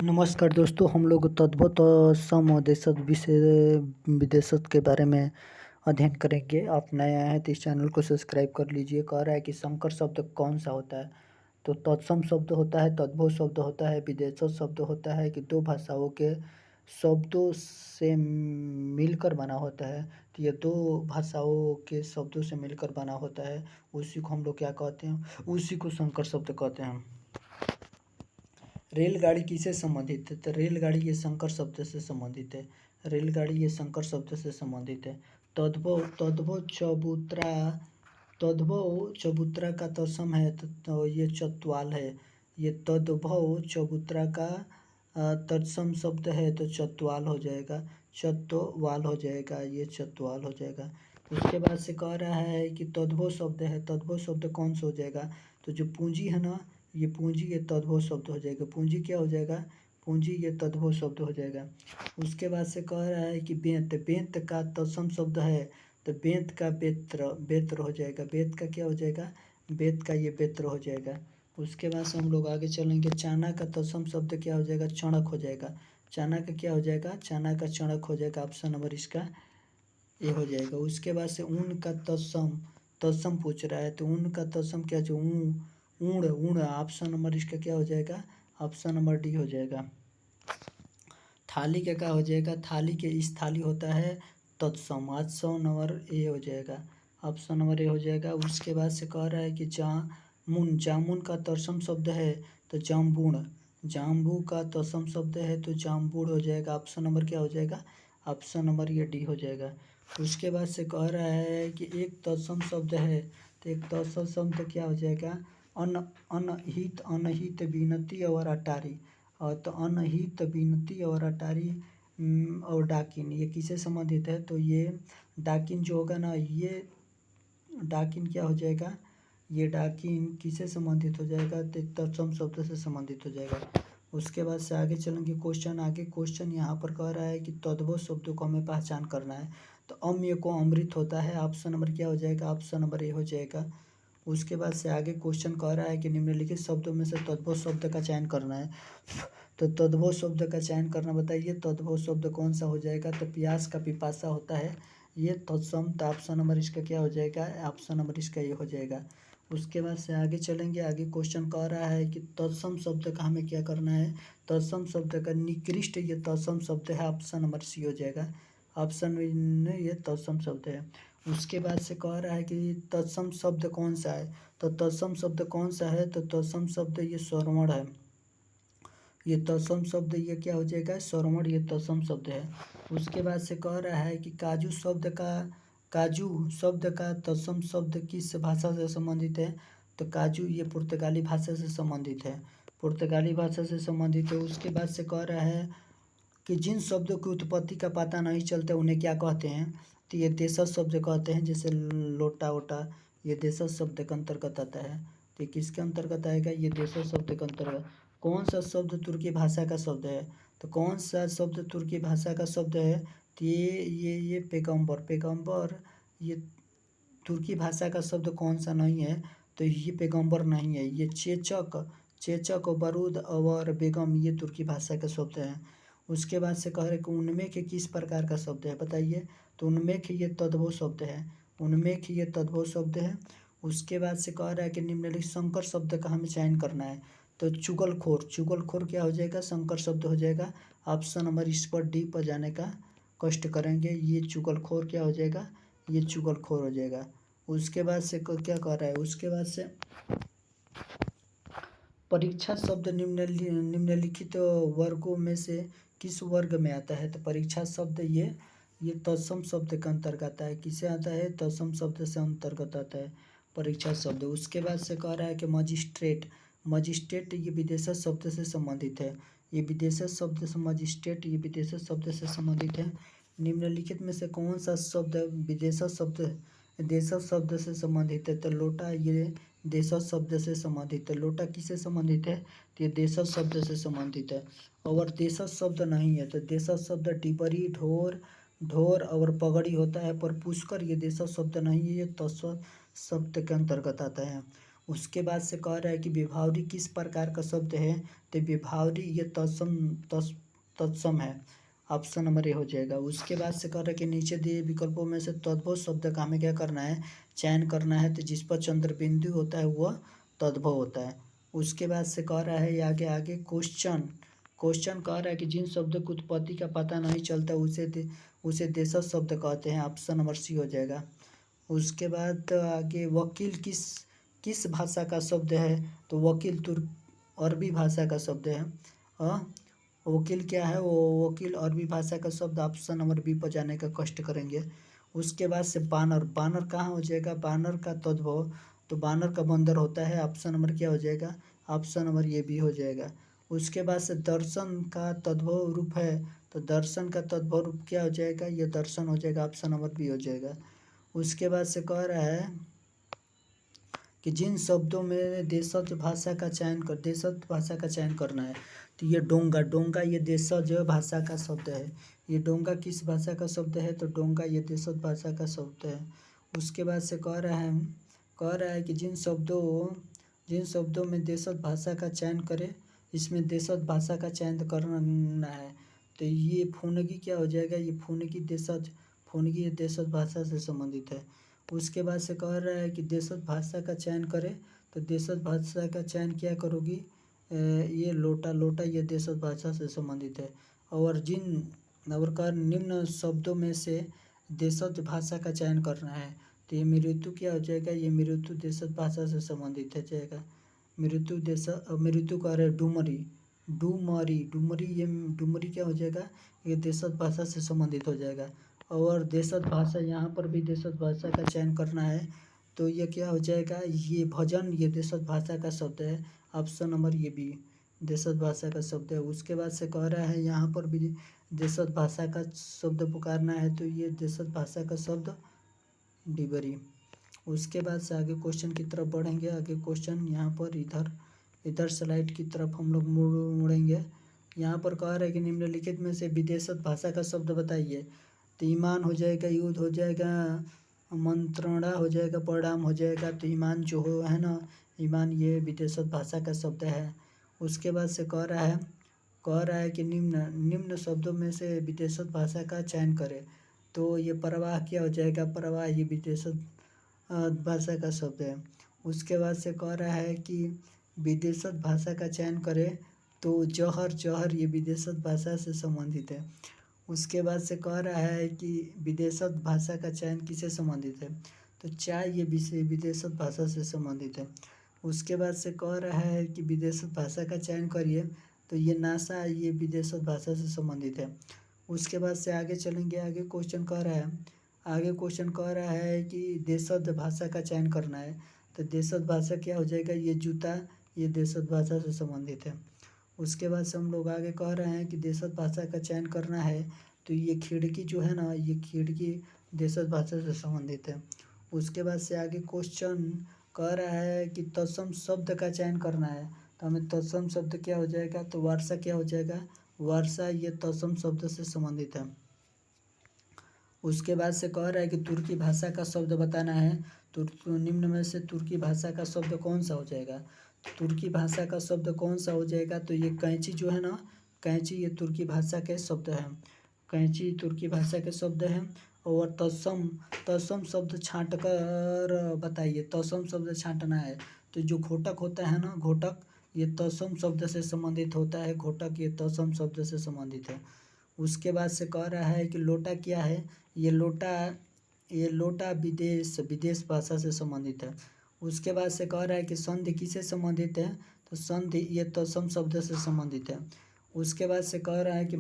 नमस्कार दोस्तों, हम लोग तद्भव सम और देशज विषय विदेशज के बारे में अध्ययन करेंगे। आप नए आए हैं तो इस चैनल को सब्सक्राइब कर लीजिए। कह रहा है कि संकर शब्द कौन सा होता है, तो तत्सम शब्द होता है, तद्भव शब्द होता है, विदेशज शब्द होता है कि दो भाषाओं के शब्दों से मिलकर बना होता है। तो ये दो भाषाओं के शब्दों से मिलकर बना होता है, उसी को हम लोग क्या कहते हैं, उसी को संकर शब्द कहते हैं। रेलगाड़ी किससे संबंधित है, तो रेलगाड़ी ये संकर शब्द से संबंधित है। रेलगाड़ी ये संकर शब्द से संबंधित है। तद्भव तद्भव चबूतरा तद्भव चबूतरा का तत्सम है तो ये चतवाल है। ये तद्भव चबूतरा का तत्सम शब्द है तो चतवाल हो जाएगा, चतवाल हो जाएगा, ये चतवाल हो जाएगा। उसके बाद से कह रहा है कि तद्भव शब्द है, तद्भव शब्द कौन सा हो जाएगा, तो जो पूंजी है ना, ये पूंजी ये तद्भव शब्द हो जाएगा। पूंजी क्या हो जाएगा, पूंजी ये तद्भव शब्द हो जाएगा। उसके बाद से कह रहा है कि बेंत, बेंत का तत्सम शब्द है तो बेंत का बेत्र, बेत्र हो जाएगा। बेत का क्या हो जाएगा, बेत का ये बेत्र हो जाएगा। उसके बाद से हम लोग आगे चलेंगे। चाना का तत्सम शब्द क्या हो जाएगा, चणक हो जाएगा। चाना का क्या हो जाएगा, चाना का चणक हो जाएगा। ऑप्शन नंबर इसका ये हो जाएगा। उसके बाद से ऊन का तत्सम, तत्सम पूछ रहा है तो ऊन का तत्सम क्या जो ऊण, ऊण ऑप्शन नंबर इसका क्या हो जाएगा, ऑप्शन नंबर डी हो जाएगा। थाली का क्या हो जाएगा, थाली के इस थाली होता है तत्सम, ऑप्शन नंबर ए हो जाएगा, ऑप्शन नंबर ए हो जाएगा। उसके बाद से कह रहा है कि जामुन, जामुन का तत्सम शब्द है तो जाम्बूण, जाम्बू का तत्सम शब्द है तो जाम्बूड़ हो जाएगा। ऑप्शन नंबर क्या हो जाएगा, ऑप्शन नंबर ये डी हो जाएगा। उसके बाद से कह रहा है कि एक तत्सम शब्द है तो एक तत्सम शब्द क्या हो जाएगा, अनहित, अनहित विनती और अटारी। और तो अनहित विनती और अटारी और डाकिन ये किससे संबंधित है, तो ये डाकिन जो होगा ना, ये डाकिन क्या हो जाएगा, ये डाकिन किससे संबंधित हो जाएगा, तो तत्सम शब्द से संबंधित हो जाएगा। उसके बाद से आगे चलेंगे। क्वेश्चन आगे क्वेश्चन यहाँ पर कह रहा है कि तद्भव शब्दों को हमें पहचान करना है तो अम्य को अमृत होता है। ऑप्शन नंबर क्या हो जाएगा, ऑप्शन नंबर ए हो जाएगा। उसके बाद से आगे क्वेश्चन कह रहा है कि निम्नलिखित शब्दों में से तद्भव शब्द का चयन करना है। तो तद्भव शब्द का चयन करना बताइए, तद्भव शब्द कौन सा हो जाएगा, तो प्यास का पिपासा होता है ये तत्सम, तो ऑप्शन नंबर इसका क्या हो जाएगा, ऑप्शन नंबर इसका ये हो जाएगा। उसके बाद से आगे चलेंगे। आगे क्वेश्चन कह रहा है कि तत्सम शब्द का हमें क्या करना है, तत्सम शब्द का निकृष्ट ये तत्सम शब्द है, ऑप्शन नंबर सी हो जाएगा। ऑप्शन में ये तत्सम शब्द है। उसके बाद से कह रहा है कि तत्सम शब्द कौन सा है, तो तत्सम शब्द कौन सा है, तो तत्सम शब्द ये श्रवण है। ये तत्सम शब्द ये क्या हो जाएगा, श्रवण, ये तत्सम शब्द है। उसके बाद से कह रहा है कि काजू शब्द का, काजू शब्द का तत्सम शब्द किस भाषा से संबंधित है, तो काजू ये पुर्तगाली भाषा से संबंधित है, पुर्तगाली भाषा से संबंधित है। उसके बाद से कह रहा है कि जिन शब्दों की उत्पत्ति का पता नहीं चलता उन्हें क्या कहते हैं, तो ये देशज शब्द कहते हैं। जैसे लोटा वोटा ये देशज शब्द के अंतर्गत आता है, तो किसके अंतर्गत आएगा, ये देशज शब्द के अंतर्गत। कौन सा शब्द तुर्की भाषा का शब्द है, तो कौन सा शब्द तुर्की भाषा का शब्द है, तो ये पैगम्बर, पैगम्बर ये तुर्की भाषा का शब्द कौन सा नहीं है, तो ये पैगम्बर नहीं है। ये चेचक, चेचक और बारूद और बेगम ये तुर्की भाषा के शब्द हैं। उसके बाद से कह रहे कि उन्मेख किस प्रकार का शब्द है बताइए, तो उन्मेख ये तद्भव शब्द है, उन्मेख ये तद्भव शब्द है। उसके बाद से कह रहा है कि निम्नलिखित संकर शब्द का हमें चयन करना है, तो चुगलखोर, चुगलखोर क्या हो जाएगा, संकर शब्द हो जाएगा। ऑप्शन नंबर इस पर डी पर जाने का कष्ट करेंगे। ये चुगलखोर क्या हो जाएगा, ये चुगलखोर हो जाएगा। उसके बाद से क्या कह रहा है, उसके बाद से परीक्षा शब्द निम्नलिखित वर्गों में से किस वर्ग में आता है, तो परीक्षा शब्द ये तत्सम शब्द के अंतर्गत आता है। किसे आता है, तत्सम शब्द से अंतर्गत आता है परीक्षा शब्द। उसके बाद से कह रहा है कि मजिस्ट्रेट, मजिस्ट्रेट ये विदेशज शब्द से संबंधित है, ये विदेशज शब्द से, मजिस्ट्रेट ये विदेशज शब्द से संबंधित है। निम्नलिखित में से कौन सा शब्द विदेशज शब्द, देशज शब्द से संबंधित है, तो लोटा ये देशज शब्द से संबंधित है। लोटा किससे संबंधित है, तो ये देशज शब्द से संबंधित है। और देशज शब्द नहीं है तो देशज शब्द टिपरी, ढोर, ढोर और पगड़ी होता है, पर पुष्कर ये देशज शब्द नहीं है, ये तत्सम शब्द के अंतर्गत आता है। उसके बाद से कह रहा है कि विभावरी किस प्रकार का शब्द है, तो विभावरी ये तत्सम है, ऑप्शन नंबर ए हो जाएगा। उसके बाद से कह रहा है कि नीचे दिए विकल्पों में से तद्भव शब्द का हमें क्या करना है, चयन करना है, तो जिस पर चंद्र बिंदु होता है वह तद्भव होता है। उसके बाद से कह रहा है आगे आगे क्वेश्चन कह रहा है कि जिन शब्द की उत्पत्ति का पता नहीं चलता उसे देशज शब्द कहते हैं, ऑप्शन नंबर सी हो जाएगा। उसके बाद आगे वकील किस भाषा का शब्द है, तो वकील अरबी भाषा का शब्द है। वकील क्या है, वो वकील अरबी भाषा का शब्द, ऑप्शन नंबर बी पर जाने का कष्ट करेंगे। उसके बाद से बानर कहाँ हो जाएगा, बानर का तद्भव, तो बानर का बंदर होता है, ऑप्शन नंबर क्या हो जाएगा, ऑप्शन नंबर ये भी हो जाएगा। उसके बाद से दर्शन का तद्भव रूप है, तो दर्शन का तद्भव रूप क्या हो जाएगा, ये दर्शन हो जाएगा, ऑप्शन नंबर बी हो जाएगा। उसके बाद से कह रहा है कि जिन शब्दों में देशज भाषा का चयन करना है, तो ये डोंगा ये देशज भाषा का शब्द है। ये डोंगा किस भाषा का शब्द है, तो डोंगा ये देशज भाषा का शब्द है। उसके बाद से कह रहा है कि जिन शब्दों में देशज भाषा का चयन करें, इसमें देशज भाषा का चयन करना है, तो ये फुनगी क्या हो जाएगा, ये फुनगी ये देशज भाषा से संबंधित है। उसके बाद से कह रहा है कि देशज भाषा का चयन करें, तो देशज भाषा का चयन क्या करोगी, ये लोटा ये देशज भाषा से संबंधित है। और निम्न शब्दों में से देशज भाषा का चयन करना है, तो ये मृत्यु क्या हो जाएगा, ये मृत्यु देशज भाषा से संबंधित है जाएगा। मृत्यु कह रहे डूमरी ये डूमरी क्या हो जाएगा, ये देशज भाषा से संबंधित हो जाएगा। और देशज भाषा, यहाँ पर भी देशज भाषा का चयन करना है, तो ये क्या हो जाएगा, ये भजन ये देशज भाषा का शब्द है, ऑप्शन नंबर ये भी देशज भाषा का शब्द है। उसके बाद से कह रहा है यहाँ पर भी देशज भाषा का शब्द पुकारना है, तो ये देशज भाषा का शब्द डिबरी। उसके बाद से आगे क्वेश्चन की तरफ बढ़ेंगे। आगे क्वेश्चन यहाँ पर इधर स्लाइड की तरफ हम लोग मुड़ेंगे। यहाँ पर कह रहा है कि निम्नलिखित में से विदेशज भाषा का शब्द बताइए, तो ईमान हो जाएगा, युद्ध हो जाएगा, मंत्रणा हो जाएगा, परिणाम हो जाएगा। तो ईमान जो है ना, ईमान ये विदेशज भाषा का शब्द है। उसके बाद से कह रहा है कि निम्न शब्दों में से विदेशज भाषा का चयन करें, तो ये प्रवाह क्या हो जाएगा, प्रवाह ये विदेशज भाषा का शब्द है। उसके बाद से कह रहा है कि विदेशज भाषा का चयन करें, तो जहर ये विदेशज भाषा से संबंधित है। उसके बाद से कह रहा है कि विदेशज भाषा का चयन किससे संबंधित है, तो चाय ये विदेशज भाषा से संबंधित है। उसके बाद से कह रहा है कि विदेशज भाषा का चयन करिए, तो ये नासा ये विदेशज भाषा से संबंधित है। उसके बाद से आगे चलेंगे। आगे क्वेश्चन कह रहा है कि देशज भाषा का चयन करना है, तो देशज भाषा क्या हो जाएगा, ये जूता ये देशज भाषा से संबंधित है। उसके बाद से हम लोग आगे कह रहे हैं कि देशज भाषा का चयन करना है, तो ये खिड़की जो है ना, ये खिड़की देशज भाषा से संबंधित है। उसके बाद से आगे क्वेश्चन कह रहा है कि तत्सम शब्द का चयन करना है, तो हमें तत्सम शब्द क्या हो जाएगा, तो वर्षा क्या हो जाएगा, वर्षा ये तत्सम शब्द से संबंधित है। उसके बाद से कह रहा है कि तुर्की भाषा का शब्द बताना है, तो निम्न में से तुर्की भाषा का शब्द कौन सा हो जाएगा, तुर्की भाषा का शब्द कौन सा हो जाएगा, तो ये कैंची जो है ना, कैंची ये तुर्की भाषा के शब्द है, कैंची तुर्की भाषा के शब्द है। और तत्सम शब्द छाँट कर बताइए, तत्सम शब्द छाँटना है, तो जो घोटक होता है ना, घोटक ये तत्सम शब्द से संबंधित होता है, घोटक ये तत्सम शब्द से संबंधित है। उसके बाद से कह रहा है कि लोटा क्या है, ये लोटा विदेश भाषा से संबंधित है। उसके बाद से कह रहा है कि संधि किससे संबंधित है, तो संधि ये तत्सम शब्द से संबंधित है। उसके बाद से कह रहा है कि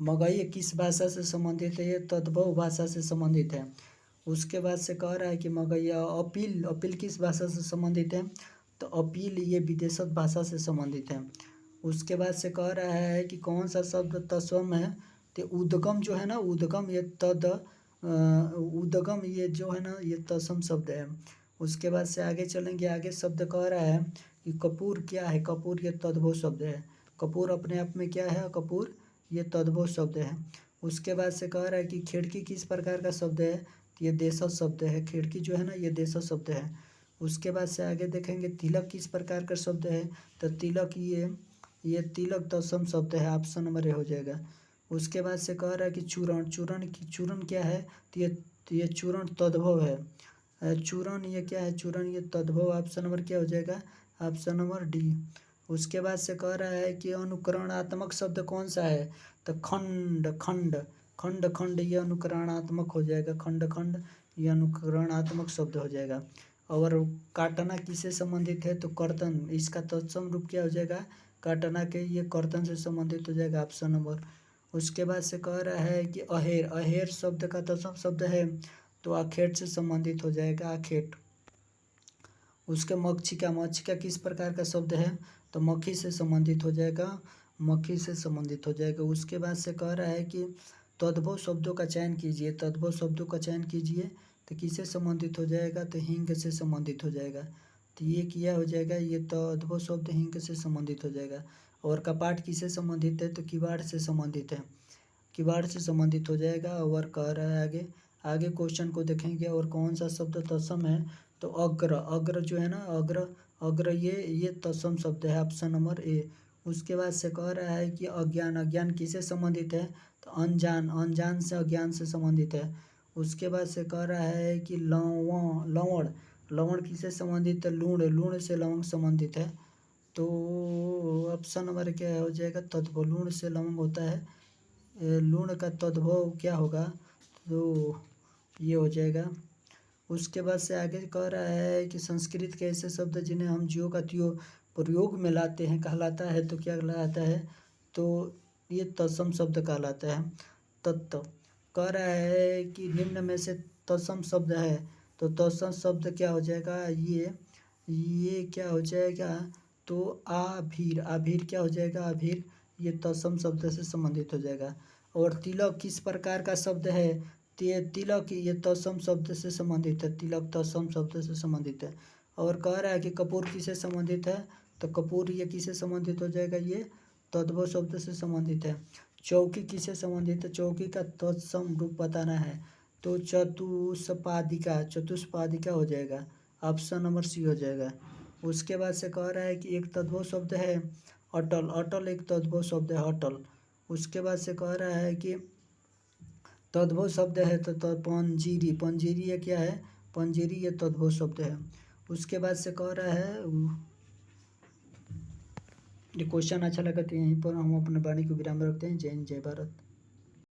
मगही किस भाषा से संबंधित है, ये तद्भव भाषा से संबंधित है। उसके बाद से कह रहा है कि मगहिया अपील किस भाषा से संबंधित है, तो अपील ये विदेशज भाषा से संबंधित है। उसके बाद से कह रहा है कि कौन सा शब्द तत्सम है, तो उद्गम जो है ना, उद्गम ये जो है ना, ये तत्सम शब्द है। उसके बाद से आगे चलेंगे। आगे शब्द कह रहा है कि कपूर क्या है, कपूर ये तद्भव शब्द है, कपूर अपने आप में क्या है, कपूर ये तद्भव शब्द है। उसके बाद से कह रहा है कि खिड़की किस प्रकार का शब्द है, तो ये देशज शब्द है, खिड़की जो है ना, ये देशज शब्द है। उसके बाद से आगे देखेंगे तिलक किस प्रकार का शब्द है, तो तिलक ये तिलक तत्सम शब्द है, ऑप्शन नंबर ए हो जाएगा। उसके बाद से कह रहा है कि चूरण, चूरण क्या है, तो ये चूरण तद्भव है। चूरण ये क्या है, चूरण ये तद्भव, ऑप्शन नंबर क्या हो जाएगा, ऑप्शन नंबर डी। उसके बाद से कह रहा है कि अनुकरणात्मक शब्द कौन सा है, तो खंड खंड खंड खंड ये अनुकरणात्मक हो जाएगा, खंड खंड ये अनुकरणात्मक शब्द हो जाएगा। और काटना किससे संबंधित है, तो कर्तन, इसका तत्सम रूप क्या हो जाएगा, काटना के ये कर्तन से संबंधित हो जाएगा, ऑप्शन नंबर। उसके बाद से कह रहा है कि अहेर, अहेर शब्द का तत्सम शब्द है, तो आखेट से संबंधित हो जाएगा, आखेट। उसके मक्षिका, मक्षिका किस प्रकार का शब्द है, तो मक्खी से संबंधित हो जाएगा, मक्खी से संबंधित हो जाएगा। उसके बाद से कह रहा है कि तद्भव शब्दों का चयन कीजिए, तद्भव शब्दों का चयन कीजिए, तो किससे संबंधित हो जाएगा, तो हिंग से संबंधित हो जाएगा। तो ये क्या हो जाएगा, ये तद्भव शब्द हिंग से संबंधित हो जाएगा। और कपाट किससे संबंधित है, तो किवाड़ से संबंधित है, किवाड़ से संबंधित हो जाएगा। और कह रहा है आगे, आगे क्वेश्चन को देखेंगे, और कौन सा शब्द तत्सम है, तो अग्र, अग्र जो है ना, अग्र, अग्र ये तत्सम शब्द है, ऑप्शन नंबर ए। उसके बाद से कह रहा है कि अज्ञान, अज्ञान किससे संबंधित है, तो अनजान, अनजान से अज्ञान से संबंधित है। उसके बाद से कह रहा है कि लवण, लवण किससे संबंधित है, लूण, लूण से लवंग संबंधित है। तो ऑप्शन नंबर क्या हो जाएगा, तद्भव, लूण से लवंग होता है, लूण का तद्भव क्या होगा, तो ये हो जाएगा। उसके बाद से आगे कह रहा है कि संस्कृत के ऐसे शब्द जिन्हें हम ज्यों का त्यों प्रयोग में लाते हैं कहलाता है, तो क्या कहलाता है, तो ये तत्सम शब्द कहलाता है, तत्व। कह रहा है कि निम्न में से तत्सम शब्द है, तो तत्सम शब्द क्या हो जाएगा, ये क्या हो जाएगा, तो आभीर, आभीर क्या हो जाएगा, आभीर ये तत्सम शब्द से संबंधित हो जाएगा। और तिलक किस प्रकार का शब्द है, तिलक ये तत्सम शब्द से संबंधित है, तिलक तत्सम शब्द से संबंधित है। और कह रहा है कि कपूर किससे संबंधित है, तो कपूर ये किससे संबंधित हो जाएगा, ये तद्भव शब्द से संबंधित है। चौकी किससे संबंधित है, चौकी का तत्सम रूप बताना है, तो चतुष्पादिका, चतुष्पादिका हो जाएगा, ऑप्शन नंबर सी हो जाएगा। उसके बाद से कह रहा है कि एक तद्भव शब्द है अटल, अटल एक तद्भव शब्द है, अटल। उसके बाद से कह रहा है कि तद्भव शब्द है, तो पंजीरी, पंजीरी ये क्या है, पंजीरी ये तद्भव शब्द है। उसके बाद से कह रहा है, ये क्वेश्चन अच्छा लगा तो यहीं पर हम अपने वाणी को विराम रखते हैं। जय हिंद, जय भारत।